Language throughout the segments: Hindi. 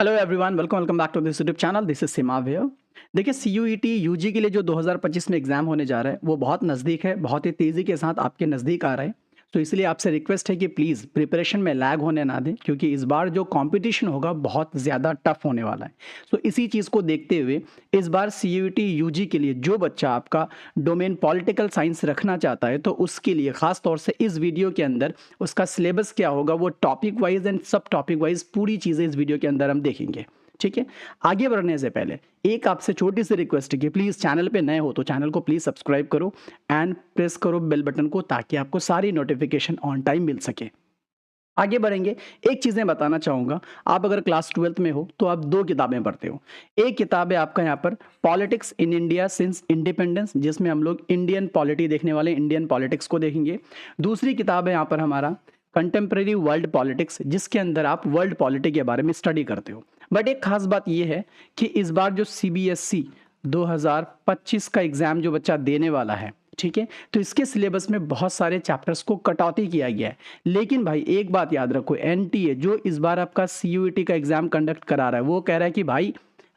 Hello everyone, welcome back to this YouTube channel. This is सिमाव हियर। देखिए, सीयूईटी यूजी के लिए जो 2025 में एग्जाम होने जा रहा है वो बहुत नज़दीक है, बहुत ही तेज़ी के साथ आपके नज़दीक आ रहा है। तो इसलिए आपसे रिक्वेस्ट है कि प्लीज़ प्रिपरेशन में लैग होने ना दें, क्योंकि इस बार जो कंपटीशन होगा बहुत ज़्यादा टफ होने वाला है। तो इसी चीज़ को देखते हुए इस बार सीयूईटी यूजी के लिए जो बच्चा आपका डोमेन पॉलिटिकल साइंस रखना चाहता है, तो उसके लिए ख़ास तौर से इस वीडियो के अंदर उसका सिलेबस क्या होगा वो टॉपिक वाइज एंड सब टॉपिक वाइज पूरी चीज़ें इस वीडियो के अंदर हम देखेंगे। ठीक है। आगे बढ़ने से पहले एक आपसे छोटी सी रिक्वेस्ट है कि प्लीज़ चैनल पे नए हो तो चैनल को प्लीज़ सब्सक्राइब करो एंड प्रेस करो बेल बटन को, ताकि आपको सारी नोटिफिकेशन ऑन टाइम मिल सके। आगे बढ़ेंगे। एक चीज़ें बताना चाहूँगा, आप अगर क्लास 12th में हो तो आप दो किताबें पढ़ते हो। एक किताब है आपका यहाँ पर politics in India since independence, जिसमें हम लोग इंडियन पॉलिटी देखने वाले, इंडियन पॉलिटिक्स को देखेंगे। दूसरी किताब है यहाँ पर हमारा कंटेम्प्रेरी वर्ल्ड पॉलिटिक्स, जिसके अंदर आप वर्ल्ड पॉलिटी के बारे में स्टडी करते हो। बट एक खास बात यह है कि इस बार जो सीबीएसई 2025 का एग्ज़ाम जो बच्चा देने वाला है, ठीक है, तो इसके सिलेबस में बहुत सारे चैप्टर्स को कटौती किया गया है। लेकिन भाई एक बात याद रखो, एनटीए जो इस बार आपका सीयूईटी का एग्ज़ाम कंडक्ट करा रहा है वो कह रहा है कि भाई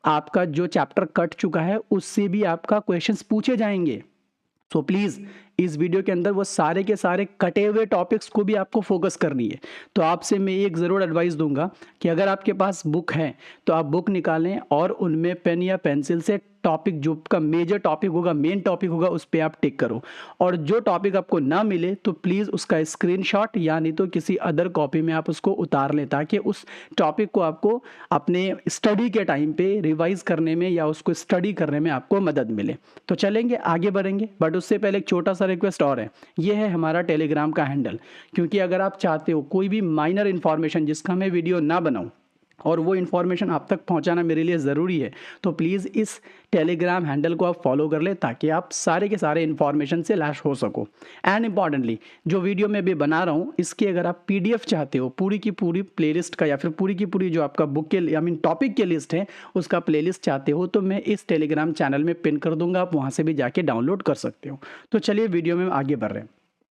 आपका जो चैप्टर कट चुका है उससे भी आपका क्वेश्चंस पूछे जाएंगे। तो प्लीज़ इस वीडियो के अंदर वो सारे के सारे कटे हुए टॉपिक्स को भी आपको फोकस करनी है। तो आपसे मैं एक ज़रूर एडवाइस दूंगा कि अगर आपके पास बुक है तो आप बुक निकालें और उनमें पेन या पेंसिल से टॉपिक जो का मेजर टॉपिक होगा, मेन टॉपिक होगा, उस पर आप टिक करो। और जो टॉपिक आपको ना मिले तो प्लीज़ उसका स्क्रीनशॉट या नहीं तो किसी अदर कॉपी में आप उसको उतार लें, ताकि उस टॉपिक को आपको अपने स्टडी के टाइम पे रिवाइज करने में या उसको स्टडी करने में आपको मदद मिले। तो चलेंगे, आगे बढ़ेंगे, बट उससे पहले एक छोटा सा रिक्वेस्ट और है। ये है हमारा टेलीग्राम का हैंडल, क्योंकि अगर आप चाहते हो कोई भी माइनर इन्फॉर्मेशन जिसका मैं वीडियो ना बनाऊं और वो इन्फॉर्मेशन आप तक पहुंचाना मेरे लिए ज़रूरी है, तो प्लीज़ इस टेलीग्राम हैंडल को आप फॉलो कर ले, ताकि आप सारे के सारे इन्फॉर्मेशन से लैस हो सको। एंड इंपॉर्टेंटली जो वीडियो मैं भी बना रहा हूँ इसकी अगर आप पीडीएफ चाहते हो पूरी की पूरी प्लेलिस्ट का, या फिर पूरी की पूरी जो आपका बुक के आई मीन टॉपिक के लिस्ट है उसका प्लेलिस्ट चाहते हो, तो मैं इस टेलीग्राम चैनल में पिन कर दूंगा, आप वहाँ से भी जाके डाउनलोड कर सकते हो। तो चलिए वीडियो में आगे बढ़ रहे हैं।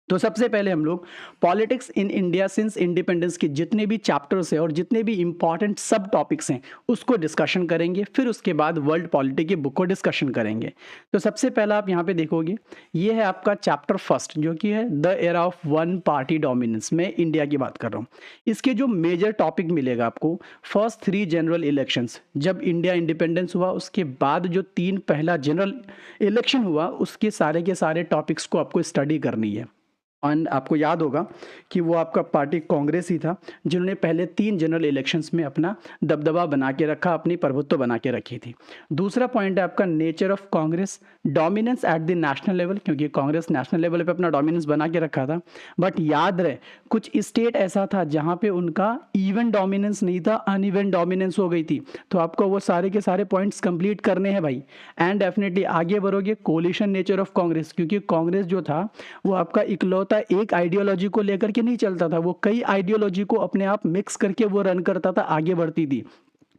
तो सबसे पहले हम लोग politics in India since independence के जितने भी चैप्टर्स हैं और जितने भी इंपॉर्टेंट सब टॉपिक्स हैं उसको डिस्कशन करेंगे। फिर उसके बाद वर्ल्ड पॉलिटी की बुक को डिस्कशन करेंगे। तो सबसे पहला आप यहाँ पे देखोगे, ये है आपका चैप्टर फर्स्ट, जो कि है the era of one party dominance. मैं इंडिया की बात कर रहा हूँ। इसके जो मेजर टॉपिक मिलेगा आपको, फर्स्ट 3 जनरल इलेक्शंस, जब इंडिया इंडिपेंडेंस हुआ उसके बाद जो 3 पहला जनरल इलेक्शन हुआ उसके सारे के सारे टॉपिक्स को आपको स्टडी करनी है। एंड आपको याद होगा कि वो आपका पार्टी कांग्रेस ही था जिन्होंने पहले 3 जनरल इलेक्शंस में अपना दबदबा बना के रखा, अपनी प्रभुत्व बना के रखी थी। दूसरा पॉइंट है आपका nature of Congress, dominance at the national level, क्योंकि कांग्रेस नेशनल लेवल पे अपना डोमिनेंस बना के रखा था। बट याद रहे कुछ स्टेट ऐसा था जहाँ पे उनका इवन डोमिनेंस नहीं था, अनइवन डोमिनेंस हो गई थी। तो आपको वो सारे के सारे पॉइंट्स कंप्लीट करने हैं भाई। एंड डेफिनेटली आगे बढ़ोगे, कोलिशन नेचर ऑफ कांग्रेस, क्योंकि कांग्रेस जो था वो आपका इकलौता एक आइडियोलॉजी को लेकर के नहीं चलता था, वो कई आइडियोलॉजी को अपने आप मिक्स करके वो रन करता था, आगे बढ़ती थी।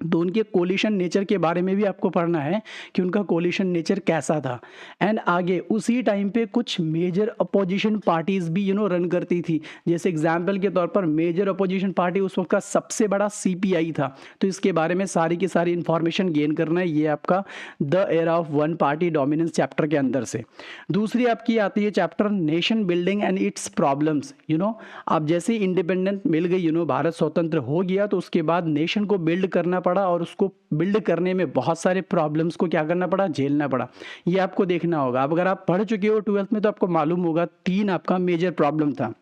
तो उनके कोलिशन नेचर के बारे में भी आपको पढ़ना है कि उनका कोलिशन नेचर कैसा था। एंड आगे उसी टाइम पे कुछ मेजर अपोजिशन पार्टीज भी रन करती थी। जैसे एग्जांपल के तौर पर मेजर अपोजिशन पार्टी उस वक्त का सबसे बड़ा सीपीआई था। तो इसके बारे में सारी की सारी इंफॉर्मेशन गेन करना है, ये आपका the era of one party dominance chapter के अंदर से। दूसरी आपकी आती है chapter nation building and it's problems. आप जैसे ही इंडिपेंडेंट मिल गई, भारत स्वतंत्र हो गया, तो उसके बाद नेशन को बिल्ड करना पड़ा और उसको बिल्ड करने में बहुत सारे प्रॉब्लम्स को क्या करना पड़ा, झेलना पड़ा। ये आपको देखना होगा। अब अगर आप पढ़ चुके हो 12th में तो आपको मालूम होगा 3 आपका मेजर प्रॉब्लम था।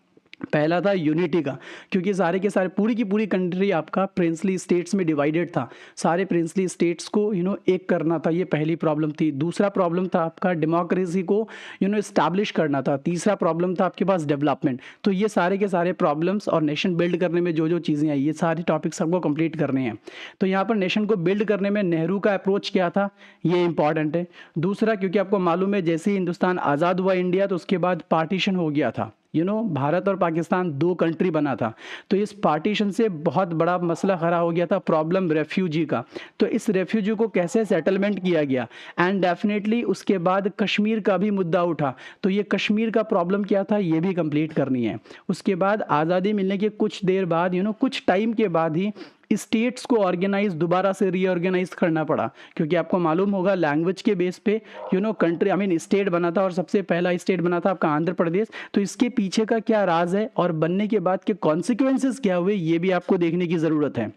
पहला था यूनिटी का, क्योंकि सारे के सारे पूरी की पूरी कंट्री आपका प्रिंसली स्टेट्स में डिवाइडेड था। सारे प्रिंसली स्टेट्स को एक करना था, ये पहली प्रॉब्लम थी। दूसरा प्रॉब्लम था आपका डेमोक्रेसी को इस्टेब्लिश करना था। तीसरा प्रॉब्लम था आपके पास डेवलपमेंट। तो ये सारे के सारे प्रॉब्लम्स और नेशन बिल्ड करने में जो जो चीज़ें आई, ये सारे टॉपिक्स आपको कंप्लीट करने हैं। तो यहाँ पर नेशन को बिल्ड करने में नेहरू का अप्रोच क्या था, ये इंपॉर्टेंट है। दूसरा, क्योंकि आपको मालूम है जैसे ही हिंदुस्तान आज़ाद हुआ इंडिया, तो उसके बाद पार्टीशन हो गया था। भारत और पाकिस्तान 2 कंट्री बना था। तो इस पार्टीशन से बहुत बड़ा मसला खड़ा हो गया था, प्रॉब्लम रेफ्यूजी का। तो इस रेफ्यूजी को कैसे सेटलमेंट किया गया। एंड डेफिनेटली उसके बाद कश्मीर का भी मुद्दा उठा। तो ये कश्मीर का प्रॉब्लम क्या था, ये भी कंप्लीट करनी है। उसके बाद आज़ादी मिलने के कुछ देर बाद कुछ टाइम के बाद ही स्टेट्स को ऑर्गेनाइज दोबारा से रीऑर्गेनाइज करना पड़ा, क्योंकि आपको मालूम होगा लैंग्वेज के बेस पे कंट्री स्टेट बना था, और सबसे पहला स्टेट बना था आपका आंध्र प्रदेश। तो इसके पीछे का क्या राज है और बनने के बाद के कॉन्सिक्वेंसेस क्या हुए, ये भी आपको देखने की ज़रूरत है।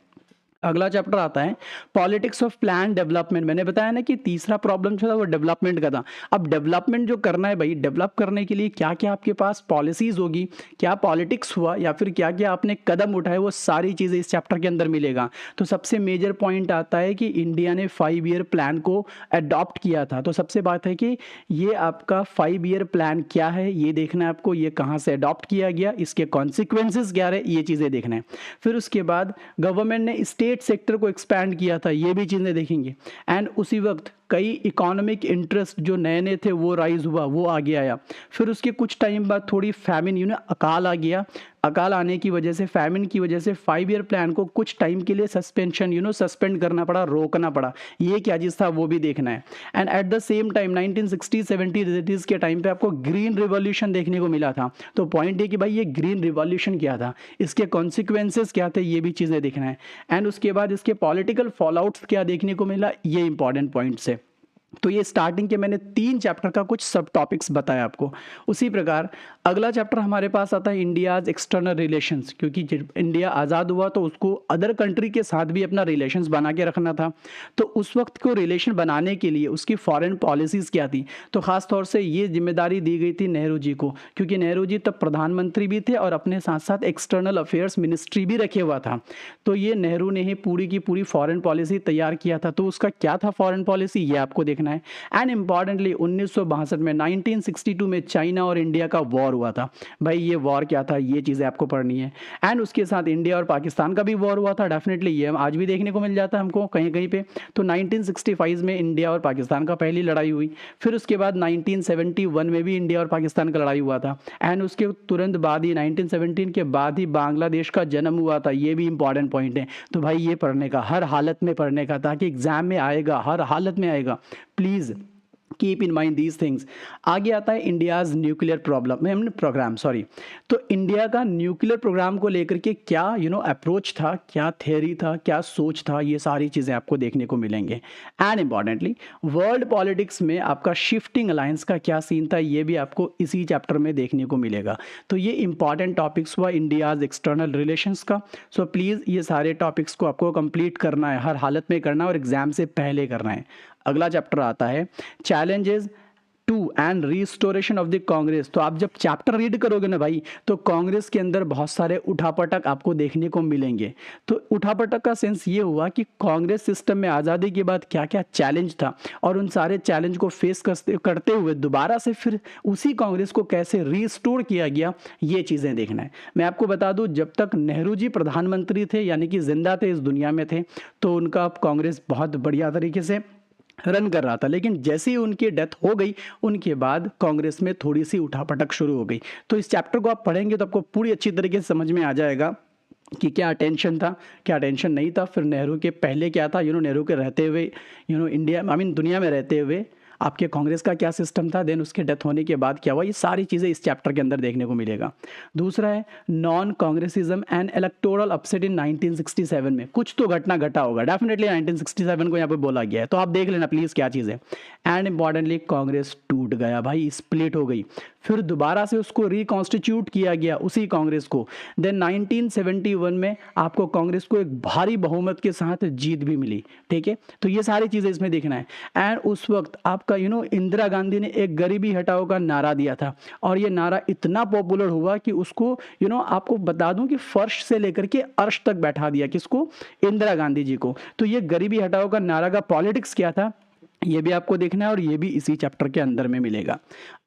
अगला चैप्टर आता है पॉलिटिक्स ऑफ प्लान डेवलपमेंट। मैंने बताया ना कि तीसरा प्रॉब्लम जो था वो डेवलपमेंट का था। अब डेवलपमेंट जो करना है भाई, डेवलप करने के लिए क्या क्या आपके पास पॉलिसीज होगी, क्या पॉलिटिक्स हुआ, या फिर क्या क्या आपने कदम उठाए, वो सारी चीज़ें इस चैप्टर के अंदर मिलेगा। तो सबसे मेजर पॉइंट आता है कि इंडिया ने 5 ईयर प्लान को अडॉप्ट किया था। तो सबसे बात है कि ये आपका 5 ईयर प्लान क्या है, ये देखना है आपको, ये कहाँ से अडॉप्ट किया गया, इसके कॉन्सिक्वेंसेज क्या रहे, ये चीज़ें देखना है। फिर उसके बाद गवर्नमेंट ने स्टेट सेक्टर को एक्सपैंड किया था, ये भी चीज़ें देखेंगे। एंड उसी वक्त कई इकोनॉमिक इंटरेस्ट जो नए नए थे वो राइज हुआ, वो आगे आया। फिर उसके कुछ टाइम बाद थोड़ी फैमिन अकाल आ गया। अकाल आने की वजह से, फैमिन की वजह से 5 ईयर प्लान को कुछ टाइम के लिए सस्पेंशन सस्पेंड करना पड़ा, रोकना पड़ा। ये क्या चीज़ था वो भी देखना है। And at the same time 1960-70 के टाइम पे आपको ग्रीन रिवॉल्यूशन देखने को मिला था। तो पॉइंट ये कि भाई ये ग्रीन रिवॉल्यूशन क्या था, इसके कॉन्सिक्वेंसेस क्या थे, ये भी चीज़ें देखना है। एंड उसके बाद इसके पॉलिटिकल फॉलोआउट्स क्या देखने को मिला, ये इंपॉर्टेंट पॉइंट्स है। तो ये स्टार्टिंग के मैंने 3 चैप्टर का कुछ सब टॉपिक्स बताया आपको। उसी प्रकार अगला चैप्टर हमारे पास आता है इंडियाज़ एक्सटर्नल रिलेशंस, क्योंकि जब इंडिया आज़ाद हुआ तो उसको अदर कंट्री के साथ भी अपना रिलेशंस बना के रखना था। तो उस वक्त को रिलेशन बनाने के लिए उसकी फॉरेन पॉलिसीज़ क्या थी, तो ख़ास तौर से ये जिम्मेदारी दी गई थी नेहरू जी को, क्योंकि नेहरू जी तब प्रधानमंत्री भी थे और अपने साथ साथ एक्सटर्नल अफेयर्स मिनिस्ट्री भी रखे हुआ था। तो ये नेहरू ने ही पूरी की पूरी फॉरेन पॉलिसी तैयार किया था। तो उसका क्या था फॉरेन पॉलिसी, ये आपको देखना है। एंड इंपॉर्टेंटली 1962 में 1962 में चाइना और इंडिया का वॉर हुआ था। भाई ये वॉर क्या था, ये चीज़ें आपको पढ़नी है। एंड उसके साथ इंडिया और पाकिस्तान का भी वॉर हुआ था। डेफिनेटली ये आज भी देखने को मिल जाता है हमको कहीं कहीं पे। तो 1965 में इंडिया और पाकिस्तान का पहली लड़ाई हुई। फिर उसके बाद 1971 में भी इंडिया और पाकिस्तान का लड़ाई हुआ था। एंड उसके तुरंत बाद ही 1917 के बाद ही बांग्लादेश का जन्म हुआ था। ये भी इंपॉर्टेंट पॉइंट है। तो भाई ये पढ़ने का, हर हालत में पढ़ने का, ताकि एग्जाम में आएगा, हर हालत में आएगा। Please keep in mind these things. आगे आता है इंडियाज़ न्यूक्लियर प्रोग्राम। तो इंडिया का न्यूक्लियर प्रोग्राम को लेकर के क्या अप्रोच था, क्या थ्योरी था, क्या सोच था, ये सारी चीज़ें आपको देखने को मिलेंगे। एंड इंपॉर्टेंटली वर्ल्ड पॉलिटिक्स में आपका शिफ्टिंग अलायंस का क्या सीन था, ये भी आपको इसी चैप्टर में देखने को मिलेगा। तो ये इंपॉर्टेंट टॉपिक्स हुआ इंडियाज़ एक्सटर्नल रिलेशंस का। सो प्लीज़ ये सारे टॉपिक्स को आपको कंप्लीट करना है, हर हालत में करना है और एग्जाम से पहले करना है। अगला चैप्टर आता है challenges to and restoration of the Congress. तो आप जब चैप्टर रीड करोगे ना भाई, तो कांग्रेस के अंदर बहुत सारे उठापटक आपको देखने को मिलेंगे। तो उठापटक का सेंस ये हुआ कि कांग्रेस सिस्टम में आज़ादी के बाद क्या क्या चैलेंज था, और उन सारे चैलेंज को फेस करते हुए दोबारा से फिर उसी कांग्रेस को कैसे रिस्टोर किया गया, ये चीज़ें देखना है। मैं आपको बता दूं, जब तक नेहरू जी प्रधानमंत्री थे, यानी कि जिंदा थे, इस दुनिया में थे, तो उनका कांग्रेस बहुत बढ़िया तरीके से रन कर रहा था। लेकिन जैसे ही उनकी डेथ हो गई, उनके बाद कांग्रेस में थोड़ी सी उठापटक शुरू हो गई। तो इस चैप्टर को आप पढ़ेंगे तो आपको पूरी अच्छी तरीके से समझ में आ जाएगा कि क्या टेंशन था, क्या टेंशन नहीं था। फिर नेहरू के पहले क्या था, नेहरू के रहते हुए, इंडिया दुनिया में रहते हुए आपके कांग्रेस का क्या सिस्टम था, देन उसके डेथ होने के बाद क्या हुआ, ये सारी चीज़ें इस चैप्टर के अंदर देखने को मिलेगा। दूसरा है non Congressism and electoral upset in 1967 में कुछ तो घटना घटा होगा। डेफिनेटली 1967 को यहाँ पे बोला गया है, तो आप देख लेना प्लीज़ क्या चीज़ है। एंड इंपॉर्टेंटली कांग्रेस टूट गया भाई, स्प्लिट हो गई। फिर दोबारा से उसको रिकॉन्स्टिट्यूट किया गया उसी कांग्रेस को। देन 1971 में आपको कांग्रेस को एक भारी बहुमत के साथ जीत भी मिली। ठीक है, तो ये सारी चीज़ें इसमें देखना है। एंड उस वक्त आपका इंदिरा गांधी ने एक गरीबी हटाओ का नारा दिया था, और ये नारा इतना पॉपुलर हुआ कि उसको आपको बता दूं कि फर्श से लेकर के अर्श तक बैठा दिया। किसको? इंदिरा गांधी जी को। तो ये गरीबी हटाओ का नारा का पॉलिटिक्स क्या था, ये भी आपको देखना है, और ये भी इसी चैप्टर के अंदर में मिलेगा।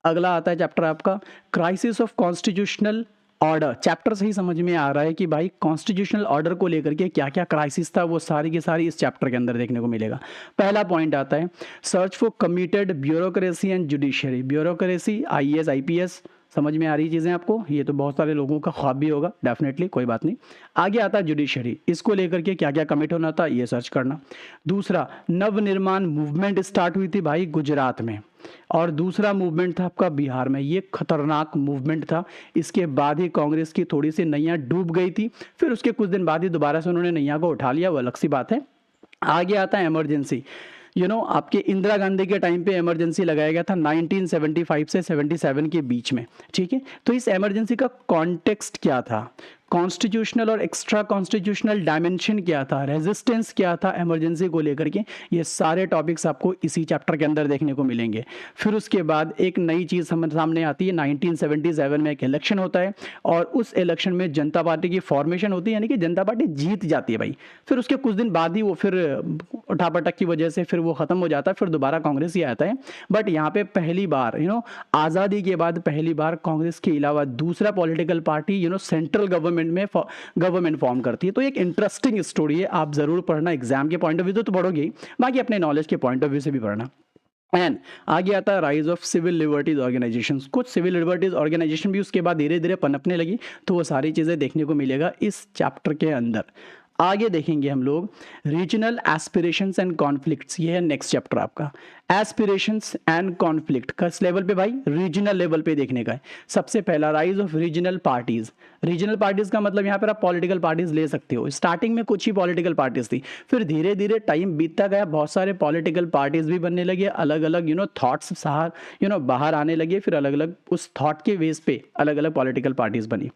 अगला आता है चैप्टर आपका crisis of constitutional order. Chapter से ही समझ में आ रहा है कि भाई कॉन्स्टिट्यूशनल ऑर्डर को लेकर के क्या क्या क्राइसिस था, वो सारी की सारी इस चैप्टर के अंदर देखने को मिलेगा। पहला पॉइंट आता है search for committed bureaucracy and judiciary. Bureaucracy, IAS, IPS, समझ में आ रही चीज़ें आपको, ये तो बहुत सारे लोगों का ख्वाब भी होगा, डेफिनेटली, कोई बात नहीं। आगे आता है जुडिशरी, इसको लेकर के क्या क्या कमिट होना था, ये सर्च करना। दूसरा, नवनिर्माण मूवमेंट स्टार्ट हुई थी भाई गुजरात में। और दूसरा मूवमेंट था आपका बिहार में, ये खतरनाक मूवमेंट था। इसके बाद ही कांग्रेस की थोड़ी सी नैया डूब गई थी, फिर उसके कुछ दिन बाद ही दोबारा से उन्होंने नैया को उठा लिया, वो अलग सी बात है। आगे आता है इमरजेंसी। आपके इंदिरा गांधी के टाइम पे इमरजेंसी लगाया गया था 1975 से 77 के बीच में, ठीक है। तो इस इमरजेंसी का कॉन्टेक्स्ट क्या था, कॉन्स्टिट्यूशनल और एक्स्ट्रा कॉन्स्टिट्यूशनल डायमेंशन क्या था, रेजिस्टेंस क्या था इमरजेंसी को लेकर के, ये सारे टॉपिक्स आपको इसी चैप्टर के अंदर देखने को मिलेंगे। फिर उसके बाद एक नई चीज़ सामने आती है, 1977 में एक इलेक्शन होता है और उस इलेक्शन में जनता पार्टी की फॉर्मेशन होती है, यानी कि जनता पार्टी जीत जाती है भाई। फिर उसके कुछ दिन बाद ही वो फिर उठापटक की वजह से फिर वो ख़त्म हो जाता है, फिर दोबारा कांग्रेस ही आता है। बट यहाँ पे पहली बार आज़ादी के बाद पहली बार कांग्रेस के अलावा दूसरा political party central government form करती है। तो एक इंटरेस्टिंग स्टोरी है, आप ज़रूर पढ़ना, एग्जाम के पॉइंट ऑफ व्यू तो पढ़ोगे ही, बाकी अपने नॉलेज के पॉइंट ऑफ व्यू से भी पढ़ना। एंड आगे आता है rise of civil liberties organisation. कुछ सिविल लिबर्टीज ऑर्गेनाइजेशन भी उसके बाद धीरे धीरे पनपने लगी, तो वो सारी चीज़ें देखने को मिलेगा इस चैप्टर के अंदर। आगे देखेंगे हम लोग रीजनल एस्पिरेशंस एंड कॉन्फ्लिक्ट्स, ये है नेक्स्ट चैप्टर आपका। एस्पिरेशंस एंड कॉन्फ्लिक्ट किस लेवल पे भाई, रीजनल लेवल पे देखने का है। सबसे पहला rise of regional parties. Regional parties का मतलब यहाँ पर आप पॉलिटिकल पार्टीज ले सकते हो। स्टार्टिंग में कुछ ही पॉलिटिकल पार्टीज थी, फिर धीरे धीरे टाइम बीतता गया, बहुत सारे पॉलिटिकल पार्टीज भी बनने लगे, अलग अलग थॉट्स बाहर आने लगे, फिर अलग अलग उस थॉट के बेस पे अलग अलग पॉलिटिकल पार्टीज बनी।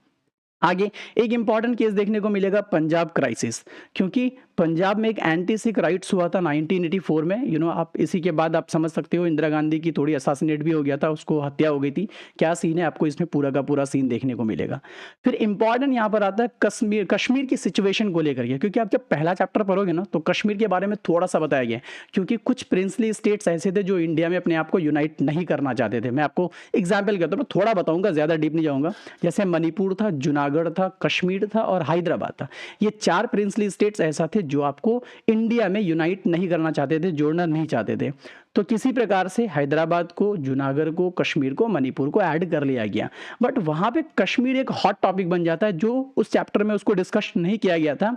आगे एक इंपॉर्टेंट केस देखने को मिलेगा, पंजाब क्राइसिस, क्योंकि पंजाब में एक एंटी सिख राइट्स हुआ था 1984 में। आप इसी के बाद आप समझ सकते हो इंदिरा गांधी की थोड़ी असासिनेट भी हो गया था, उसको हत्या हो गई थी। क्या सीन है, आपको इसमें पूरा का पूरा सीन देखने को मिलेगा। फिर इंपॉर्टेंट यहाँ पर आता है कश्मीर की सिचुएशन को लेकर के, क्योंकि आप जब पहला चैप्टर पढ़ोगे ना तो कश्मीर के बारे में थोड़ा सा बताया गया है, क्योंकि कुछ प्रिंसली स्टेट्स ऐसे थे जो इंडिया में अपने आप को यूनाइट नहीं करना चाहते थे। मैं आपको एग्जाम्पल कहता हूँ, थोड़ा बताऊंगा, ज़्यादा डीप नहीं जाऊंगा। जैसे मणिपुर था, जुनागढ़ था, कश्मीर था और हैदराबाद था। ये 4 प्रिंसली स्टेट्स ऐसा थे जो आपको इंडिया में यूनाइट नहीं करना चाहते थे, जोड़ना नहीं चाहते थे। तो किसी प्रकार से हैदराबाद को, जुनागढ़ को, कश्मीर को, मणिपुर को ऐड कर लिया गया। बट वहां पे कश्मीर एक हॉट टॉपिक बन जाता है, जो उस चैप्टर में उसको डिस्कस नहीं किया गया था।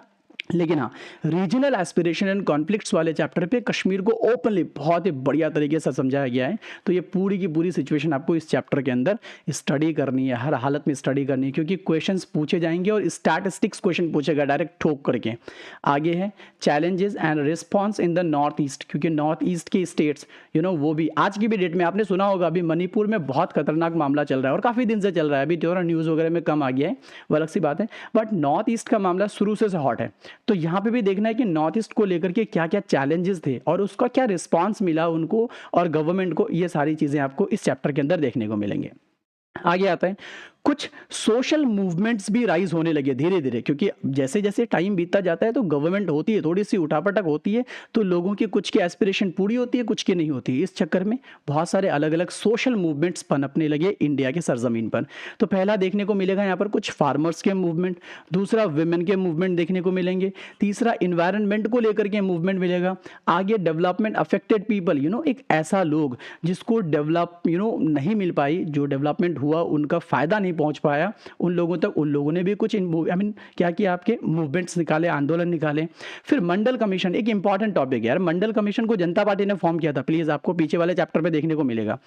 लेकिन हाँ, रीजनल एस्पिरेशन एंड कॉन्फ्लिक्ट्स वाले चैप्टर पे कश्मीर को ओपनली बहुत ही बढ़िया तरीके से समझाया गया है। तो ये पूरी की पूरी सिचुएशन आपको इस चैप्टर के अंदर स्टडी करनी है, हर हालत में स्टडी करनी है, क्योंकि क्वेश्चंस पूछे जाएंगे और स्टैटिस्टिक्स क्वेश्चन पूछेगा डायरेक्ट ठोक करके। आगे है challenges and response in the north east, क्योंकि नॉर्थ ईस्ट के स्टेट्स वो भी आज की भी डेट में आपने सुना होगा, अभी मणिपुर में बहुत खतरनाक मामला चल रहा है और काफ़ी दिन से चल रहा है। अभी थोड़ा न्यूज़ वगैरह में कम आ गया है, वो अलग सी बात है, बट नॉर्थ ईस्ट का मामला शुरू से हॉट है। तो यहाँ पे भी देखना है कि नॉर्थ ईस्ट को लेकर के क्या क्या चैलेंजेस थे और उसका क्या रिस्पांस मिला उनको और गवर्नमेंट को, ये सारी चीजें आपको इस चैप्टर के अंदर देखने को मिलेंगे। आगे आता है कुछ सोशल मूवमेंट्स भी राइज होने लगे धीरे धीरे, क्योंकि जैसे जैसे टाइम बीतता जाता है तो गवर्नमेंट होती है, थोड़ी सी उठापटक होती है, तो लोगों की कुछ की एस्पिरेशन पूरी होती है, कुछ की नहीं होती है। इस चक्कर में बहुत सारे अलग अलग सोशल मूवमेंट्स पनपने लगे इंडिया के सरजमीन पर। तो पहला देखने को मिलेगा यहाँ पर कुछ फार्मर्स के मूवमेंट, दूसरा वुमेन के मूवमेंट देखने को मिलेंगे, तीसरा इन्वायरमेंट को लेकर के मूवमेंट मिलेगा। आगे डेवलपमेंट अफेक्टेड पीपल, एक ऐसा लोग जिसको डेवलप नहीं मिल पाई, जो डेवलपमेंट हुआ उनका फायदा नहीं पहुंच पाया उन लोगों तक, उन लोगों ने भी कुछ क्या किया, आपके मूवमेंट्स निकाले, आंदोलन निकाले। फिर मंडल कमीशन, एक इंपॉर्टेंट टॉपिक है यार, मंडल कमीशन को जनता पार्टी ने फॉर्म किया था, प्लीज आपको पीछे वाले चैप्टर पे देखने को मिलेगा।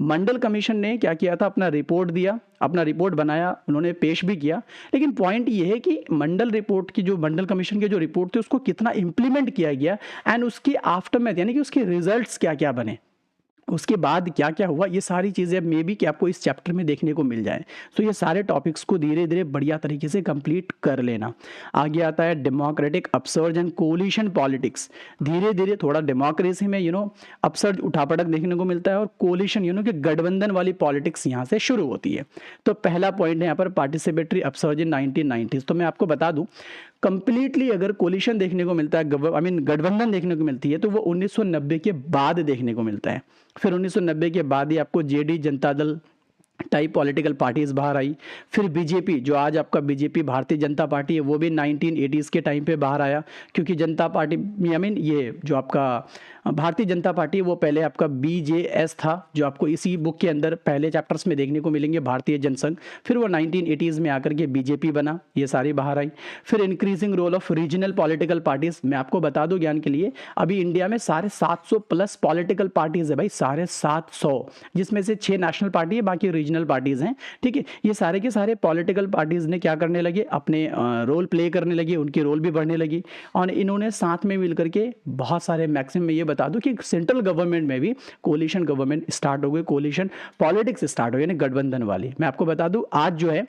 मंडल कमीशन ने क्या किया था, अपना रिपोर्ट दिया, अपना रिपोर्ट बनाया, उन्होंने पेश भी किया। लेकिन पॉइंट ये है कि मंडल कमीशन के जो रिपोर्ट थे उसको कितना इंप्लीमेंट किया गया एंड उसके आफ्टरमैथ, यानी कि उसके रिजल्ट्स क्या क्या बने, उसके बाद क्या क्या हुआ, ये सारी चीज़ें मे बी कि आपको इस चैप्टर में देखने को मिल जाए। तो ये सारे टॉपिक्स को धीरे धीरे बढ़िया तरीके से कंप्लीट कर लेना। आगे आता है democratic upsurge and coalition politics. धीरे धीरे थोड़ा डेमोक्रेसी में अपसर्ज उठापटक देखने को मिलता है और कोलिशन कि गठबंधन वाली पॉलिटिक्स यहाँ से शुरू होती है। तो पहला पॉइंट है यहाँ पर पार्टिसिपेटरी अपसर्ज इन 1990s। तो मैं आपको बता दूं, कंप्लीटली अगर कोलिशन देखने को मिलता है, गठबंधन देखने को मिलती है, तो वो 1990 के बाद देखने को मिलता है। फिर 1990 के बाद ही आपको JD Janata Dal type political parties बाहर आई। फिर बीजेपी, जो आज आपका बीजेपी भारतीय जनता पार्टी है, वो भी 1980s के टाइम पे बाहर आया, क्योंकि जनता पार्टी आई मीन ये जो आपका भारतीय जनता पार्टी है, वो पहले आपका बीजेएस था, जो आपको इसी बुक के अंदर पहले चैप्टर्स में देखने को मिलेंगे, भारतीय जनसंघ। फिर वो 1980s में आकर के बीजेपी बना, ये सारी बाहर आई। फिर increasing role of regional political parties. मैं आपको बता दूं ज्ञान के लिए, अभी इंडिया में साढ़े 700 प्लस पॉलिटिकल पार्टीज है भाई, 750, जिसमें से 6 नेशनल पार्टी है, बाकी रीजनल पार्टीज हैं। ठीक है, ये सारे के सारे पॉलिटिकल पार्टीज ने क्या करने लगे, अपने रोल प्ले करने लगे, उनकी रोल भी बढ़ने लगी, और इन्होंने साथ में मिलकर के बहुत सारे मैक्सिमम, ये बता दूं कि सेंट्रल गवर्नमेंट में भी कोलिशन गवर्नमेंट स्टार्ट हो गई, कोलिशन पॉलिटिक्स स्टार्ट हो गई, यानी गठबंधन वाली। मैं आपको बता दूं आज जो है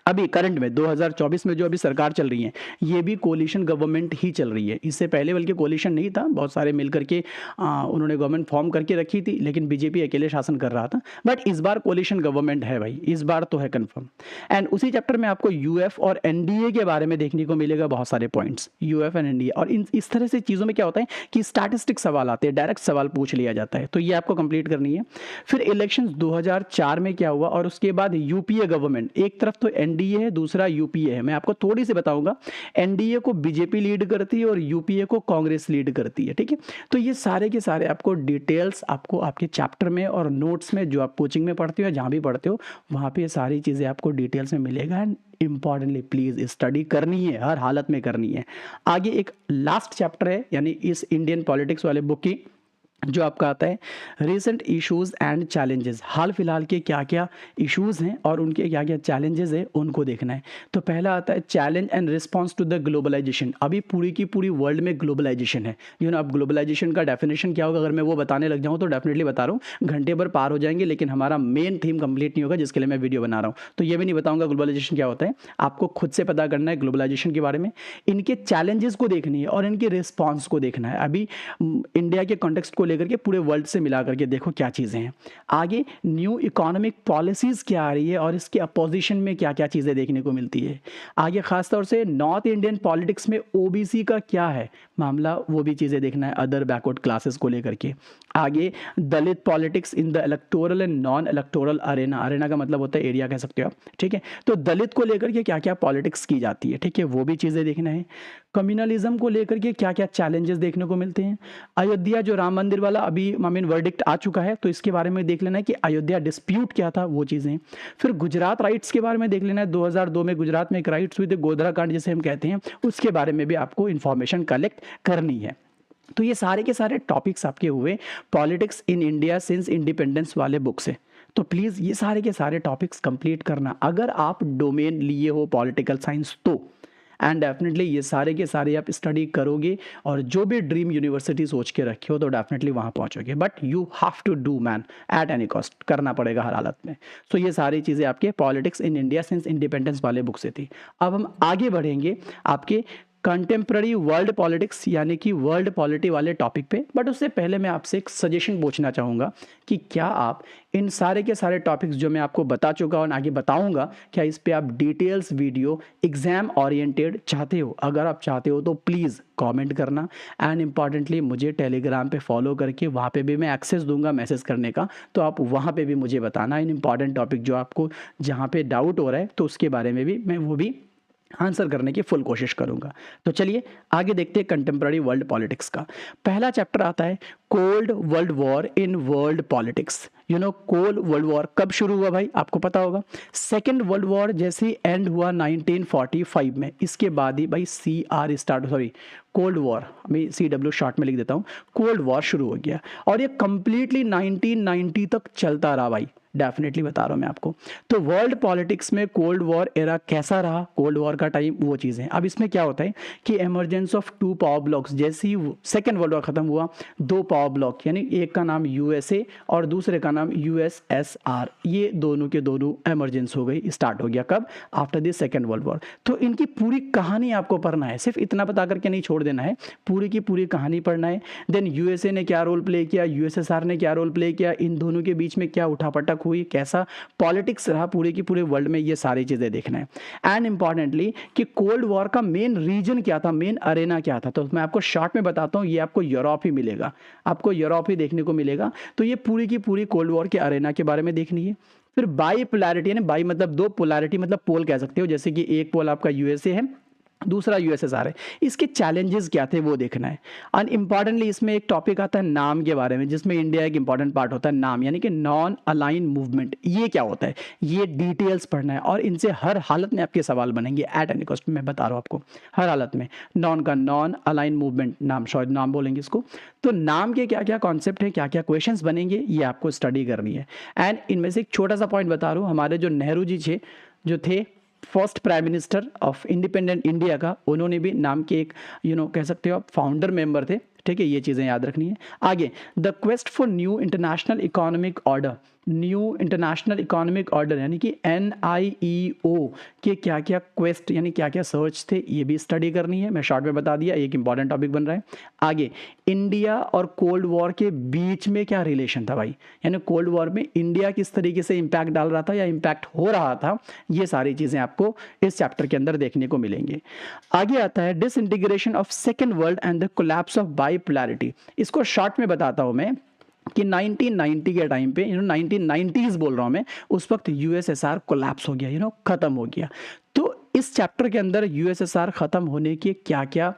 अभी करंट में 2024 में जो अभी सरकार चल रही है, ये भी कोलिशन गवर्नमेंट ही चल रही है। इससे पहले बल्कि कोलिशन नहीं था, बहुत सारे मिलकर के उन्होंने गवर्नमेंट फॉर्म करके रखी थी, लेकिन बीजेपी अकेले शासन कर रहा था। बट इस बार कोलिशन गवर्नमेंट है भाई, इस बार तो है कंफर्म। एंड उसी चैप्टर में आपको यूएफ और एनडीए के बारे में देखने को मिलेगा बहुत सारे पॉइंट्स, यूएफ एंड एनडीए। और इस तरह से चीज़ों में क्या होता है कि स्टैटिस्टिक सवाल आते हैं, डायरेक्ट सवाल पूछ लिया जाता है, तो ये आपको कंप्लीट करनी है। फिर इलेक्शन 2004 में क्या हुआ, और उसके बाद यूपीए गवर्नमेंट, एक तरफ तो एनडीए है, दूसरा यूपीए है। मैं आपको थोड़ी सी बताऊंगा, एनडीए को बीजेपी लीड करती है और यूपीए को कांग्रेस लीड करती है। ठीक है, तो ये सारे के सारे आपको डिटेल्स आपको आपके चैप्टर में और नोट्स में, जो आप कोचिंग में पढ़ते हो या जहां भी पढ़ते हो, वहां पे ये सारी चीजें आपको डिटेल्स में मिलेगा। एंड इंपॉर्टेंटली प्लीज स्टडी करनी है, हर हालत में करनी है। आगे एक लास्ट चैप्टर है, यानी इस इंडियन पॉलिटिक्स वाले बुक की, जो आपका आता है रिसेंट इश्यूज एंड चैलेंजेस। हाल फिलहाल के क्या क्या इश्यूज हैं और उनके क्या क्या चैलेंजेस हैं, उनको देखना है। तो पहला आता है challenge and response to the globalisation. अभी पूरी की पूरी वर्ल्ड में ग्लोबलाइजेशन है, अब ग्लोबलाइजेशन का डेफिनेशन क्या होगा, अगर मैं वो बताने लग जाऊँ तो डेफिनेटली बता रहा हूँ घंटे भर पार हो जाएंगे, लेकिन हमारा मेन थीम कंप्लीट नहीं होगा, जिसके लिए मैं वीडियो बना रहा हूँ। तो ये भी नहीं बताऊंगा ग्लोबलाइजेशन क्या होता है, आपको खुद से पता करना है ग्लोबलाइजेशन के बारे में, इनके चैलेंजेस को देखनी है और इनके रिस्पॉन्स को देखना है। अभी इंडिया के कॉन्टेक्स्ट को लेकर के पूरे वर्ल्ड से मिला करके देखो क्या चीज़ें हैं। आगे न्यू इकोनॉमिक पॉलिसीज़ क्या आ रही है और इसके अपोजिशन में क्या क्या चीज़ें देखने को मिलती है। आगे खासतौर से नॉर्थ इंडियन पॉलिटिक्स में ओबीसी का क्या है मामला, वो भी चीज़ें देखना है, अदर बैकवर्ड क्लासेस को लेकर के। आगे Dalit politics in the electoral and non electoral arena, arena का मतलब होता है एरिया कह सकते हो आप। ठीक है, तो दलित को लेकर के क्या क्या पॉलिटिक्स की जाती है, ठीक है, वो भी चीज़ें देखना है। कम्युनलिज्म को लेकर के क्या क्या चैलेंजेस देखने को मिलते हैं। अयोध्या जो राम मंदिर वाला अभी वर्डिक्ट आ चुका है, तो इसके बारे में देख लेना है कि अयोध्या डिस्प्यूट क्या था, वो चीज़ें। फिर गुजरात राइट्स के बारे में देख लेना है, 2002 में गुजरात में एक राइट्स हुई थी, गोधरा कांड जिसे हम कहते हैं, उसके बारे में भी आपको इंफॉर्मेशन कलेक्ट करनी है। तो ये सारे के सारे टॉपिक्स आपके हुए politics in India since independence वाले बुक से। तो प्लीज़ ये सारे के सारे टॉपिक्स कंप्लीट करना, अगर आप डोमेन लिए हो पॉलिटिकल साइंस तो। एंड डेफिनेटली ये सारे के सारे आप स्टडी करोगे और जो भी ड्रीम यूनिवर्सिटी सोच के रखे हो तो डेफिनेटली वहाँ पहुँचोगे। But you have to do man, at any cost, करना पड़ेगा हर हालत में। सो ये सारी चीज़ें आपके politics in India since independence वाले बुक से थी। अब हम आगे बढ़ेंगे आपके कंटेम्प्रेरी वर्ल्ड पॉलिटिक्स यानी कि वर्ल्ड पॉलिटी वाले टॉपिक पे। बट उससे पहले मैं आपसे एक सजेशन पूछना चाहूँगा कि क्या आप इन सारे के सारे टॉपिक्स जो मैं आपको बता चुका हूँ और आगे बताऊँगा, क्या इस पे आप डिटेल्स वीडियो एग्जाम ओरिएंटेड चाहते हो? अगर आप चाहते हो तो प्लीज़ कमेंट करना। एंड इम्पॉर्टेंटली मुझे टेलीग्राम पे फॉलो करके, वहाँ पे भी मैं एक्सेस दूंगा मैसेज करने का, तो आप वहाँ पे भी मुझे बताना इन इंपॉर्टेंट टॉपिक जो आपको जहाँ पे डाउट हो रहा है, तो उसके बारे में भी मैं वो भी आंसर करने की फुल कोशिश करूंगा। तो चलिए आगे देखते हैं कंटेम्प्रेरी वर्ल्ड पॉलिटिक्स का। पहला चैप्टर आता है cold world war in world politics. Cold world war कब शुरू हुआ भाई, आपको पता होगा। सेकेंड वर्ल्ड वॉर जैसे ही एंड हुआ 1945 में, इसके बाद ही भाई कोल्ड वॉर, मैं CW शॉर्ट में लिख देता हूँ, कोल्ड वॉर शुरू हो गया और ये कंप्लीटली 1990 तक चलता रहा भाई। डेफिनेटली बता रहा हूँ मैं आपको। तो वर्ल्ड पॉलिटिक्स में कोल्ड वॉर एरा कैसा रहा, कोल्ड वॉर का टाइम, वो चीज़ें। अब इसमें क्या होता है कि इमरजेंस ऑफ 2 पावर ब्लॉक्स, जैसे ही सेकेंड वर्ल्ड वॉर खत्म हुआ, 2 पावर ब्लॉक, यानी एक का नाम USA और दूसरे का नाम USSR, ये दोनों के दोनों इमरजेंस हो गई, स्टार्ट हो गया कब, after the second world war. तो इनकी पूरी कहानी आपको पढ़ना है, सिर्फ इतना बता करके नहीं छोड़ देना है, पूरी की पूरी कहानी पढ़ना है। देन USA ने क्या रोल प्ले किया, USSR ने क्या रोल प्ले किया, इन दोनों के बीच में क्या उठापटक हुई, कैसा पॉलिटिक्स रहा पूरे की पूरे वर्ल्ड में, ये सारी चीजें देखना है। एंड इंपॉर्टेंटली कि कोल्ड वॉर का मेन रीजन क्या था, मेन अरेना क्या था, तो मैं आपको शॉर्ट में बताता हूं। ये आपको यूरोप ही मिलेगा, आपको यूरोप ही देखने को मिलेगा। तो ये पूरी की पूरी कोल्ड वॉर के अरेना के बारे में देखनी है। फिर बाईपोलैरिटी, यानी बाई मतलब दो, पोलैरिटी मतलब पोल कह सकते हो, जैसे कि एक पोल आपका यूएसए है, दूसरा यूएसएसआर है। इसके चैलेंजेस क्या थे वो देखना है। एंड इंपॉर्टेंटली इसमें एक टॉपिक आता है नाम के बारे में, जिसमें इंडिया एक इंपॉर्टेंट पार्ट होता है नाम, यानी कि नॉन अलाइन मूवमेंट। ये क्या होता है, ये डिटेल्स पढ़ना है, और इनसे हर हालत में आपके सवाल बनेंगे एट एनी कॉस्ट। मैं बता रहा हूँ आपको, हर हालत में। नॉन का नॉन अलाइन मूवमेंट, नाम शायद नाम बोलेंगे इसको। तो नाम के क्या क्या कॉन्सेप्ट है, क्या क्या क्वेश्चन बनेंगे, ये आपको स्टडी करनी है। एंड इनमें से एक छोटा सा पॉइंट बता रहा हूँ, हमारे जो नेहरू जी जो थे first prime minister of independent India का, उन्होंने भी नाम के एक कह सकते हो आप फाउंडर मेंबर थे। ठीक है, ये चीज़ें याद रखनी है। आगे, the quest for new international economic order, new international economic order यानी कि NIEO के क्या क्या क्वेस्ट यानी क्या क्या सर्च थे, ये भी स्टडी करनी है। मैं शॉर्ट में बता दिया, एक इंपॉर्टेंट टॉपिक बन रहा है। आगे, इंडिया और कोल्ड वॉर के बीच में क्या रिलेशन था भाई, यानी कोल्ड वॉर में इंडिया किस तरीके से इंपैक्ट डाल रहा था या इंपैक्ट हो रहा था, ये सारी चीज़ें आपको इस चैप्टर के अंदर देखने को मिलेंगे। आगे आता है disintegration of second world and the collapse of bipolarity. इसको शॉर्ट में बताता हूं मैं कि 1990 के टाइम पे 1990s बोल रहा हूं मैं, उस वक्त यूएसएसआर कोलैप्स हो गया, खत्म हो गया। तो इस चैप्टर के अंदर यूएसएसआर खत्म होने के क्या क्या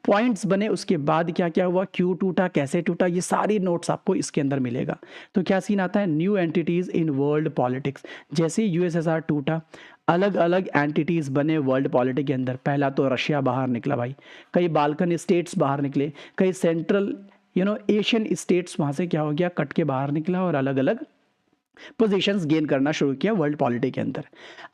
पॉइंट्स बने, उसके बाद क्या क्या हुआ, क्यों टूटा, कैसे टूटा, ये सारी नोट्स आपको इसके अंदर मिलेगा। तो क्या सीन आता है, new entities in world politics. जैसे यूएसएसआर टूटा, अलग अलग एंटिटीज बने वर्ल्ड पॉलिटिक्स के अंदर। पहला तो रशिया बाहर निकला भाई, कई बाल्कन स्टेट्स बाहर निकले, कई सेंट्रल एशियन स्टेट्स वहां से क्या हो गया, कट के बाहर निकला और अलग अलग पोजीशंस गेन करना शुरू किया वर्ल्ड पॉलिटिक्स के अंदर।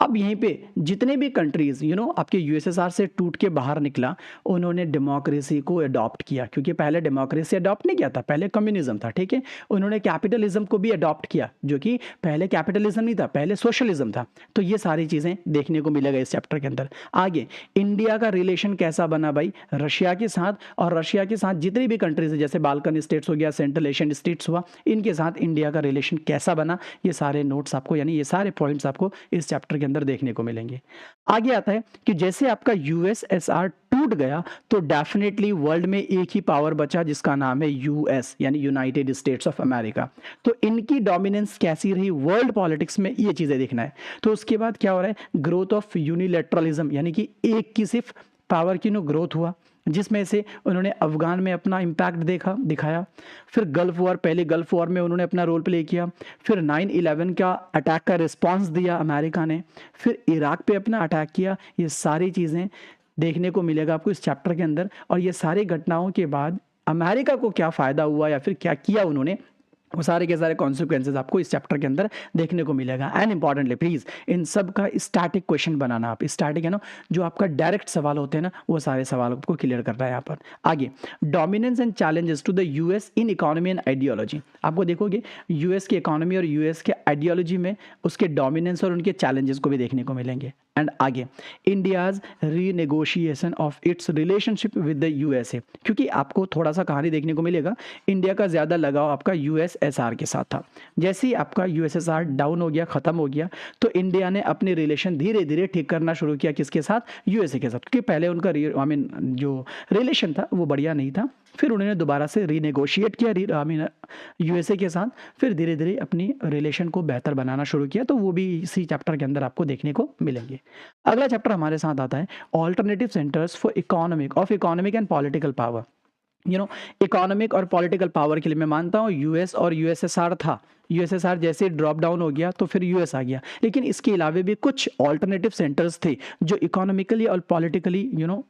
अब यहीं पे जितने भी कंट्रीज आपके यूएसएसआर से टूट के बाहर निकला, उन्होंने डेमोक्रेसी को अडॉप्ट किया, क्योंकि पहले डेमोक्रेसी अडॉप्ट नहीं किया था, पहले कम्युनिज्म था। ठीक है, उन्होंने कैपिटलिज्म को भी अडॉप्ट किया, जो कि पहले कैपिटलिज्म नहीं था, पहले सोशलिज्म था। तो ये सारी चीजें देखने को मिलेगा इस चैप्टर के अंदर। आगे, इंडिया का रिलेशन कैसा बना भाई रशिया के साथ, और रशिया के साथ जितनी भी कंट्रीज है, जैसे बाल्कन स्टेट्स हो गया, सेंट्रल एशियन स्टेट्स हुआ, इनके साथ इंडिया का रिलेशन कैसा बना, ये सारे नोट्स आपको यानी ये सारे पॉइंट्स आपको इस चैप्टर के अंदर देखने को मिलेंगे। आगे आता है कि जैसे आपका यूएसएसआर टूट गया, तो डेफिनेटली वर्ल्ड में एक ही पावर बचा, जिसका नाम है यूएस यानी यूनाइटेड स्टेट्स ऑफ अमेरिका। तो इनकी डोमिनेंस कैसी रही वर्ल्ड पॉलिटिक्स में, ये चीजें देखना है। तो उसके बाद क्या हो रहा है, ग्रोथ ऑफ यूनिलैटरलिज्म, यानी कि एक की सिर्फ पावर की ग्रोथ हुआ, जिसमें से उन्होंने अफगान में अपना इम्पैक्ट दिखाया। फिर गल्फ वॉर, पहले गल्फ वॉर में उन्होंने अपना रोल प्ले किया। फिर 9/11 का अटैक का रिस्पांस दिया अमेरिका ने। फिर इराक पे अपना अटैक किया। ये सारी चीज़ें देखने को मिलेगा आपको इस चैप्टर के अंदर। और ये सारी घटनाओं के बाद अमेरिका को क्या फ़ायदा हुआ या फिर क्या किया उन्होंने, वो सारे के सारे कॉन्सिक्वेंसेज आपको इस चैप्टर के अंदर देखने को मिलेगा। एंड इंपॉर्टेंटली प्लीज इन सब का स्टैटिक क्वेश्चन बनाना। आप स्टैटिक है ना, जो आपका डायरेक्ट सवाल होते हैं ना, वो सारे सवाल आपको क्लियर करना है यहाँ पर। आगे, dominance and challenges to the US in economy and ideology. आपको देखोगे यूएस की इकोनॉमी और यूएस के आइडियोलॉजी में उसके डोमिनेंस और उनके चैलेंजेस को भी देखने को मिलेंगे। एंड आगे, India's renegotiation of its relationship with the USA, क्योंकि आपको थोड़ा सा कहानी देखने को मिलेगा, इंडिया का ज़्यादा लगाव आपका यूएसएसआर के साथ था। जैसे ही आपका यूएसएसआर डाउन हो गया, ख़त्म हो गया, तो इंडिया ने अपने रिलेशन धीरे धीरे ठीक करना शुरू किया। किसके साथ, यूएसए के साथ, क्योंकि पहले उनका जो रिलेशन था वो बढ़िया नहीं था। फिर उन्होंने दोबारा से रीनेगोशिएट किया यूएसए के साथ, फिर धीरे धीरे अपनी रिलेशन को बेहतर बनाना शुरू किया। तो वो भी इसी चैप्टर के अंदर आपको देखने को मिलेंगे। अगला चैप्टर हमारे साथ आता है alternative centres for economic and political power. Economic और पॉलिटिकल पावर के लिए मैं मानता हूँ यूएस और यूएसएसआर था। यूएसएसआर जैसे ड्रॉप डाउन हो गया तो फिर यूएस आ गया, लेकिन इसके अलावा भी कुछ ऑल्टरनेटिव सेंटर्स थे जो इकोनॉमिकली और पॉलिटिकली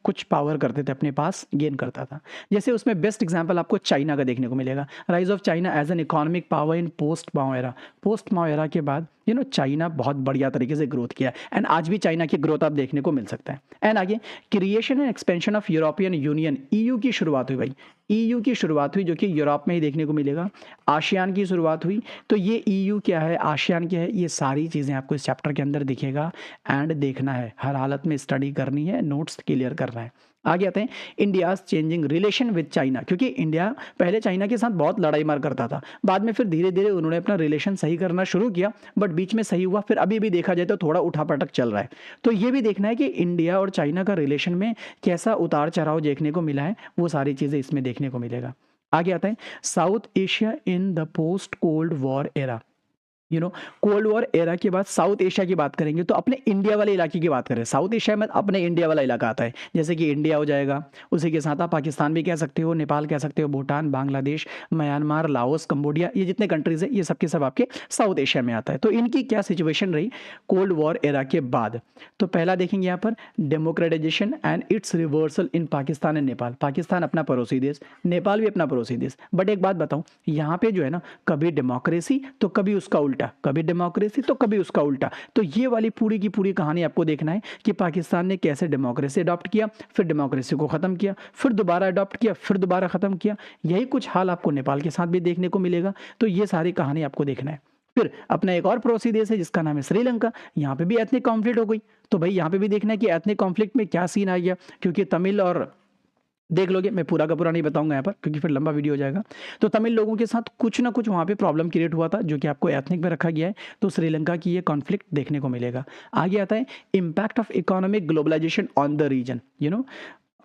कुछ पावर करते थे, अपने पास गेन करता था। जैसे उसमें बेस्ट एग्जांपल आपको चाइना का देखने को मिलेगा। Rise of China as an economic power in post Mao era. Post Mao era के बाद चाइना बहुत बढ़िया तरीके से ग्रोथ किया, एंड आज भी चाइना की ग्रोथ आप देखने को मिल सकता है। एंड आगे, creation and expansion of European union, EU की शुरुआत हुई भाई। ईयू की शुरुआत हुई जो कि यूरोप में ही देखने को मिलेगा। आसियान की शुरुआत हुई। तो ये ईयू क्या है, आसियान क्या है, ये सारी चीज़ें आपको इस चैप्टर के अंदर दिखेगा एंड देखना है, हर हालत में स्टडी करनी है, नोट्स क्लियर करना है। आगे आते हैं India's changing relation with China, क्योंकि इंडिया पहले चाइना के साथ बहुत लड़ाई मार करता था, बाद में फिर धीरे धीरे उन्होंने अपना रिलेशन सही करना शुरू किया, बट बीच में सही हुआ, फिर अभी भी देखा जाए तो थोड़ा उठापटक चल रहा है। तो ये भी देखना है कि इंडिया और चाइना का रिलेशन में कैसा उतार चढ़ाव देखने को मिला है, वो सारी चीज़ें इसमें देखने को मिलेगा। आगे आता है south Asia in the post cold war era. Cold war era के बाद साउथ एशिया की बात करेंगे तो अपने इंडिया वाले इलाके की बात करें, साउथ एशिया में अपने इंडिया वाला इलाका आता है, जैसे कि इंडिया हो जाएगा, उसी के साथ आप पाकिस्तान भी कह सकते हो, नेपाल कह सकते हो, Bhutan, Bangladesh, Myanmar, Laos, Cambodia, ये जितने कंट्रीज है ये सब के सब आपके साउथ एशिया में आता है। तो इनकी क्या सिचुएशन रही कोल्ड वॉर एरा के बाद? तो पहला देखेंगे यहाँ पर democratisation and it's reversal in Pakistan and Nepal. Pakistan अपना पड़ोसी देश, नेपाल भी अपना पड़ोसी देश। बट एक बात बताऊं, यहाँ पे जो है ना, कभी डेमोक्रेसी तो कभी उसका उल्टा, कभी डेमोक्रेसी तो कभी उसका उल्टा। तो ये वाली पूरी की पूरी कहानी आपको देखना है कि पाकिस्तान ने कैसे डेमोक्रेसी अडॉप्ट किया, फिर डेमोक्रेसी को खत्म किया, फिर दोबारा अडॉप्ट किया, फिर दोबारा खत्म किया। यही कुछ हाल आपको नेपाल के साथ भी देखने को मिलेगा। तो ये सारी कहानी आपको देखना है। फिर अपना एक और पड़ोसी देश है जिसका नाम है श्रीलंका, यहाँ पे भी एथनिक कॉन्फ्लिक्ट हो गई। तो भाई यहाँ पे भी देखना है कि एथनिक कॉन्फ्लिक्ट में क्या सीन आ गया, क्योंकि तमिल और देख लोगे, मैं पूरा का पूरा नहीं बताऊंगा यहाँ पर क्योंकि फिर लंबा वीडियो हो जाएगा। तो तमिल लोगों के साथ कुछ ना कुछ वहाँ पे प्रॉब्लम क्रिएट हुआ था जो कि आपको एथनिक में रखा गया है। तो श्रीलंका की ये कॉन्फ्लिक्ट देखने को मिलेगा। आगे आता है impact of economic globalisation on the region.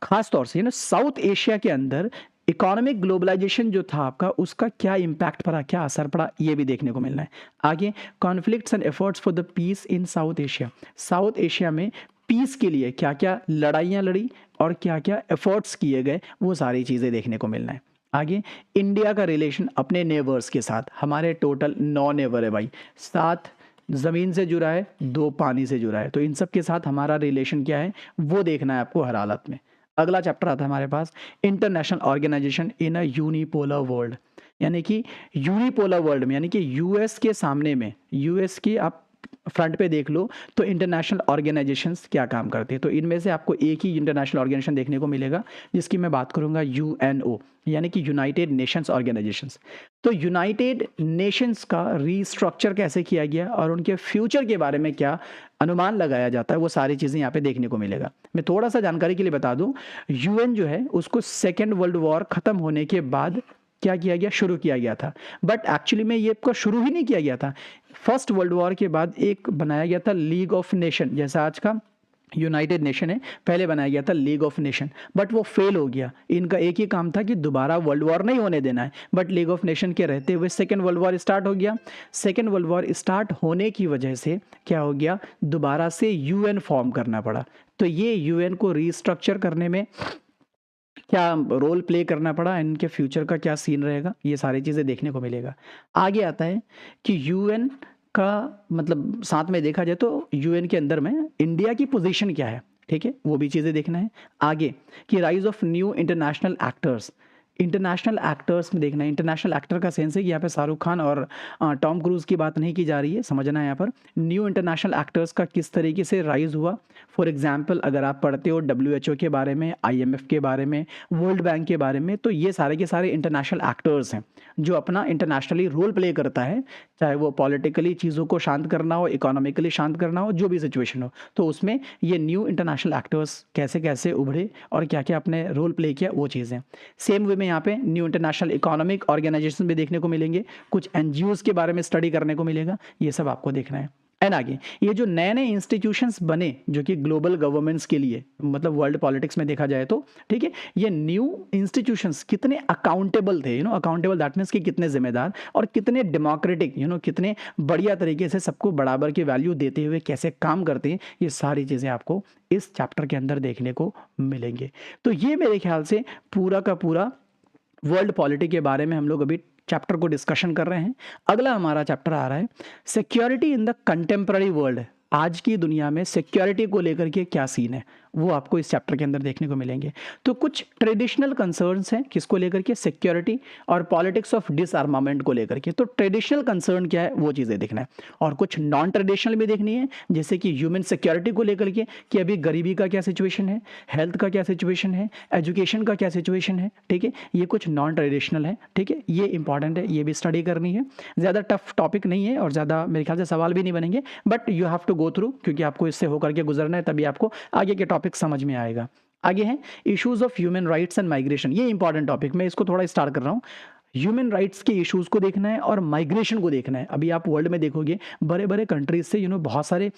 खास तौर से साउथ एशिया के अंदर इकोनॉमिक ग्लोबलाइजेशन जो था आपका, उसका क्या इम्पैक्ट पड़ा, क्या असर पड़ा, ये भी देखने को मिलना है। आगे conflicts and efforts for the peace in South Asia. South Asia में पीस के लिए क्या क्या लड़ाइयाँ लड़ी और क्या क्या एफर्ट्स किए गए, वो सारी चीज़ें देखने को मिलना है। आगे इंडिया का रिलेशन अपने नेबर्स के साथ, हमारे टोटल 9 नेबर है भाई, 7 ज़मीन से जुड़ा है, 2 पानी से जुड़ा है। तो इन सब के साथ हमारा रिलेशन क्या है वो देखना है आपको हर हालत में। अगला चैप्टर आता है हमारे पास international organisation in a unipolar world. यानी कि यूनिपोलर वर्ल्ड में, यानी कि यूएस के सामने में, यूएस की आप फ्रंट पे देख लो तो इंटरनेशनल ऑर्गेनाइजेशंस क्या काम करते हैं। तो इनमें से आपको एक ही इंटरनेशनल ऑर्गेनाइजेशन देखने को मिलेगा जिसकी मैं बात करूंगा, यूएनओ, यानी कि यूनाइटेड नेशंस ऑर्गेनाइजेशंस। तो यूनाइटेड नेशंस का रीस्ट्रक्चर कैसे किया गया और उनके फ्यूचर के बारे में क्या अनुमान लगाया जाता है, वो सारी चीज़ें यहाँ पे देखने को मिलेगा। मैं थोड़ा सा जानकारी के लिए बता दूं, यूएन जो है उसको सेकेंड वर्ल्ड वॉर खत्म होने के बाद क्या किया गया, शुरू किया गया था। बट एक्चुअली में ये आपका शुरू ही नहीं किया गया था। फर्स्ट वर्ल्ड वॉर के बाद एक बनाया गया था लीग ऑफ नेशन, जैसा आज का यूनाइटेड नेशन है, पहले बनाया गया था लीग ऑफ नेशन, बट वो फेल हो गया। इनका एक ही काम था कि दोबारा वर्ल्ड वॉर नहीं होने देना है, बट लीग ऑफ नेशन के रहते हुए सेकेंड वर्ल्ड वॉर स्टार्ट हो गया। सेकेंड वर्ल्ड वॉर स्टार्ट होने की वजह से क्या हो गया, दोबारा से यूएन फॉर्म करना पड़ा। तो ये यूएन को रीस्ट्रक्चर करने में क्या रोल प्ले करना पड़ा, इनके फ्यूचर का क्या सीन रहेगा, ये सारी चीज़ें देखने को मिलेगा। आगे आता है कि यूएन का मतलब साथ में देखा जाए तो यूएन के अंदर में इंडिया की पोजीशन क्या है, ठीक है, वो भी चीज़ें देखना है। आगे कि rise of new international actors, international actors में देखना है। इंटरनेशनल एक्टर का सेंस है कि यहाँ पे शाहरुख खान और टॉम क्रूज की बात नहीं की जा रही है, समझना है यहाँ पर न्यू इंटरनेशनल एक्टर्स का किस तरीके से राइज हुआ। फॉर एग्जांपल अगर आप पढ़ते हो WHO के बारे में, IMF के बारे में, वर्ल्ड बैंक के बारे में, तो ये सारे के सारे इंटरनेशनल एक्टर्स हैं जो अपना इंटरनेशनली रोल प्ले करता है, चाहे वो पॉलिटिकली चीज़ों को शांत करना हो, इकोनॉमिकली शांत करना हो, जो भी सिचुएशन हो। तो उसमें ये न्यू इंटरनेशनल एक्टर्स कैसे कैसे उभरे और क्या क्या अपने रोल प्ले किया, वो चीज़ें। सेम वे में यहाँ पे न्यू इंटरनेशनल इकोनॉमिक ऑर्गेनाइजेशन भी देखने को मिलेंगे, कुछ NGOs के बारे में स्टडी करने को मिलेगा, ये सब आपको देखना है। एंड आगे ये जो नए नए इंस्टीट्यूशंस बने जो कि ग्लोबल गवर्नेंस के लिए, मतलब वर्ल्ड पॉलिटिक्स में देखा जाए तो, ठीक है, ये न्यू इंस्टीट्यूशंस कितने अकाउंटेबल थे, अकाउंटेबल दैट मीन्स कि कितने जिम्मेदार और कितने डेमोक्रेटिक, कितने बढ़िया तरीके से सबको बराबर की वैल्यू देते हुए कैसे काम करते हैं, ये सारी चीज़ें आपको इस चैप्टर के अंदर देखने को मिलेंगे। तो ये मेरे ख्याल से पूरा का पूरा वर्ल्ड पॉलिटी के बारे में हम लोग अभी चैप्टर को डिस्कशन कर रहे हैं। अगला हमारा चैप्टर आ रहा है security in the contemporary world. आज की दुनिया में सिक्योरिटी को लेकर के क्या सीन है, वो आपको इस चैप्टर के अंदर देखने को मिलेंगे। तो कुछ ट्रेडिशनल कंसर्न्स हैं किसको लेकर के, सिक्योरिटी और पॉलिटिक्स ऑफ डिसआर्मामेंट को लेकर के। तो ट्रेडिशनल कंसर्न क्या है वो चीज़ें देखना है, और कुछ नॉन ट्रेडिशनल भी देखनी है, जैसे कि ह्यूमन सिक्योरिटी को लेकर के कि अभी गरीबी का क्या सिचुएशन है, हेल्थ का क्या सिचुएशन है, एजुकेशन का क्या सिचुएशन है, ठीक है, ये कुछ नॉन ट्रेडिशनल है, ठीक है, ये इंपॉर्टेंट है, ये भी स्टडी करनी है। ज़्यादा टफ टॉपिक नहीं है और ज़्यादा मेरे ख्याल से सवाल भी नहीं बनेंगे, but you have to go through, क्योंकि आपको इससे होकर के गुजरना है, तभी आपको आगे के टॉपिक समझ में आएगा। आगे है issues of human rights and migration. ये इंपॉर्टेंट टॉपिक, मैं इसको थोड़ा स्टार्ट कर रहा हूँ। ह्यूमन राइट्स के इश्यूज को देखना है और माइग्रेशन को देखना है। अभी आप वर्ल्ड में देखोगे बड़े बड़े कंट्रीज से बहुत सारे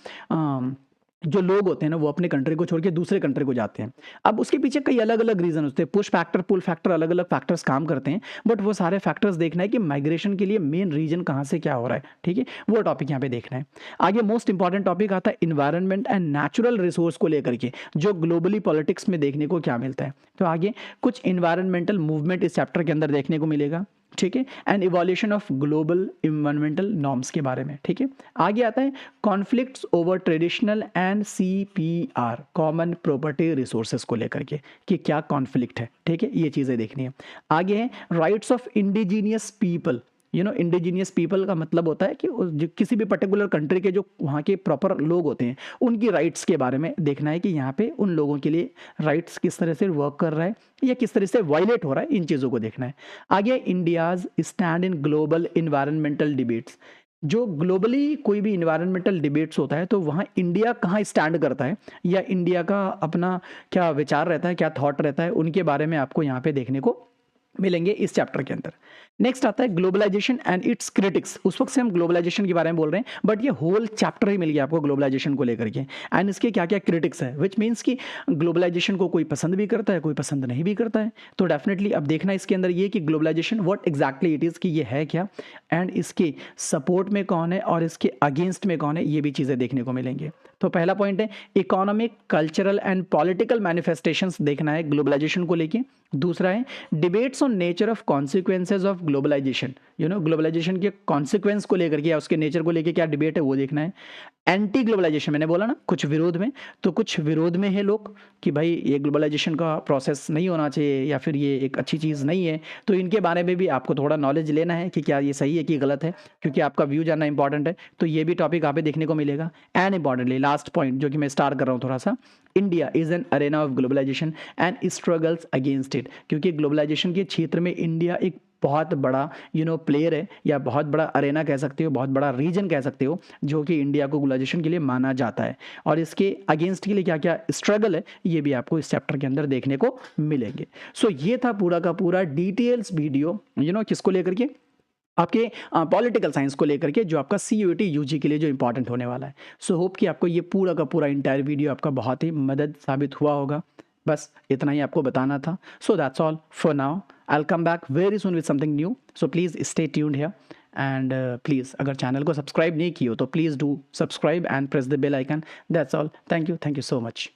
जो लोग होते हैं ना वो अपने कंट्री को छोड़ के दूसरे कंट्री को जाते हैं। अब उसके पीछे कई अलग-अलग रीज़न होते हैं, पुश फैक्टर, पुल फैक्टर, अलग-अलग फैक्टर्स काम करते हैं, बट वो सारे फैक्टर्स देखना है कि माइग्रेशन के लिए मेन रीज़न कहाँ से क्या हो रहा है, ठीक है? वो टॉपिक यहाँ पे देखना है। आगे मोस्ट इंपॉर्टेंट टॉपिक आता है एनवायरनमेंट एंड नेचुरल रिसोर्स को लेकर के, जो ग्लोबली पॉलिटिक्स में देखने को क्या मिलता है। तो आगे कुछ एनवायरनमेंटल मूवमेंट इस चैप्टर के अंदर देखने को मिलेगा, ठीक है? And evolution of global environmental norms के बारे में, ठीक है? आगे आता है conflicts over traditional and CPR, common property resources को लेकर के, कि क्या कॉन्फ्लिक्ट है, ठीक है? ये चीज़ें देखनी है। आगे है rights of indigenous people. Indigenous people का मतलब होता है कि किसी भी पर्टिकुलर कंट्री के जो वहाँ के प्रॉपर लोग होते हैं उनकी राइट्स के बारे में देखना है कि यहाँ पे उन लोगों के लिए राइट्स किस तरह से वर्क कर रहा है या किस तरह से वायलेट हो रहा है, इन चीज़ों को देखना है। आगे India's stand in global environmental debates. जो ग्लोबली कोई भी इन्वायरमेंटल डिबेट्स होता है तो वहाँ इंडिया कहाँ स्टैंड करता है या इंडिया का अपना क्या विचार रहता है, क्या थॉट रहता है, उनके बारे में आपको यहाँ पे देखने को मिलेंगे इस चैप्टर के अंदर। नेक्स्ट आता है ग्लोबलाइजेशन एंड इट्स क्रिटिक्स। उस वक्त से हम ग्लोबलाइजेशन के बारे में बोल रहे हैं, बट ये होल चैप्टर ही मिल गया आपको ग्लोबलाइजेशन को लेकर के, एंड इसके क्या क्या क्रिटिक्स है, विच मीन्स कि ग्लोबलाइजेशन को कोई पसंद भी करता है, कोई पसंद नहीं भी करता है। तो डेफिनेटली अब देखना इसके अंदर ये कि globalisation what exactly it is, कि ये है क्या, एंड इसके सपोर्ट में कौन है और इसके अगेंस्ट में कौन है, ये भी चीज़ें देखने को मिलेंगे। तो पहला पॉइंट है economic, cultural and political manifestations देखना है ग्लोबलाइजेशन को लेके। दूसरा है debates on nature of consequences of globalisation, globalisation के कॉन्सिक्वेंस को लेकर के या उसके नेचर को लेकर क्या डिबेट है वो देखना है। एंटी ग्लोबलाइजेशन, मैंने बोला ना कुछ विरोध में, तो कुछ विरोध में है लोग कि भाई ये ग्लोबलाइजेशन का प्रोसेस नहीं होना चाहिए या फिर ये एक अच्छी चीज़ नहीं है, तो इनके बारे में भी आपको थोड़ा नॉलेज लेना है कि क्या ये सही है कि गलत है, क्योंकि आपका व्यू जानना इंपॉर्टेंट है। तो ये भी टॉपिक आप देखने को मिलेगा। एंड इंपॉर्टेंटली लास्ट पॉइंट जो कि मैं स्टार्ट कर रहा हूँ थोड़ा सा, India is an arena of globalisation and struggles against it, क्योंकि ग्लोबलाइजेशन के क्षेत्र में इंडिया एक बहुत बड़ा प्लेयर है, या बहुत बड़ा अरेना कह सकते हो, बहुत बड़ा रीजन कह सकते हो, जो कि इंडिया को ग्लोबलाइजेशन के लिए माना जाता है। और इसके अगेंस्ट के लिए क्या क्या स्ट्रगल है ये भी आपको इस चैप्टर के अंदर देखने को मिलेंगे। सो ये था पूरा का पूरा डिटेल्स वीडियो किसको लेकर के, आपके पॉलिटिकल साइंस को लेकर के, जो आपका CUET UG के लिए जो इंपॉर्टेंट होने वाला है। सो होप कि आपको ये पूरा का पूरा इंटायर वीडियो आपका बहुत ही मदद साबित हुआ होगा। बस इतना ही आपको बताना था। So that's all for now. I'll come back very soon with something new. So please stay tuned here. And please, अगर चैनल को सब्सक्राइब नहीं किए हो तो please do subscribe and press the bell icon. That's all. Thank you so much.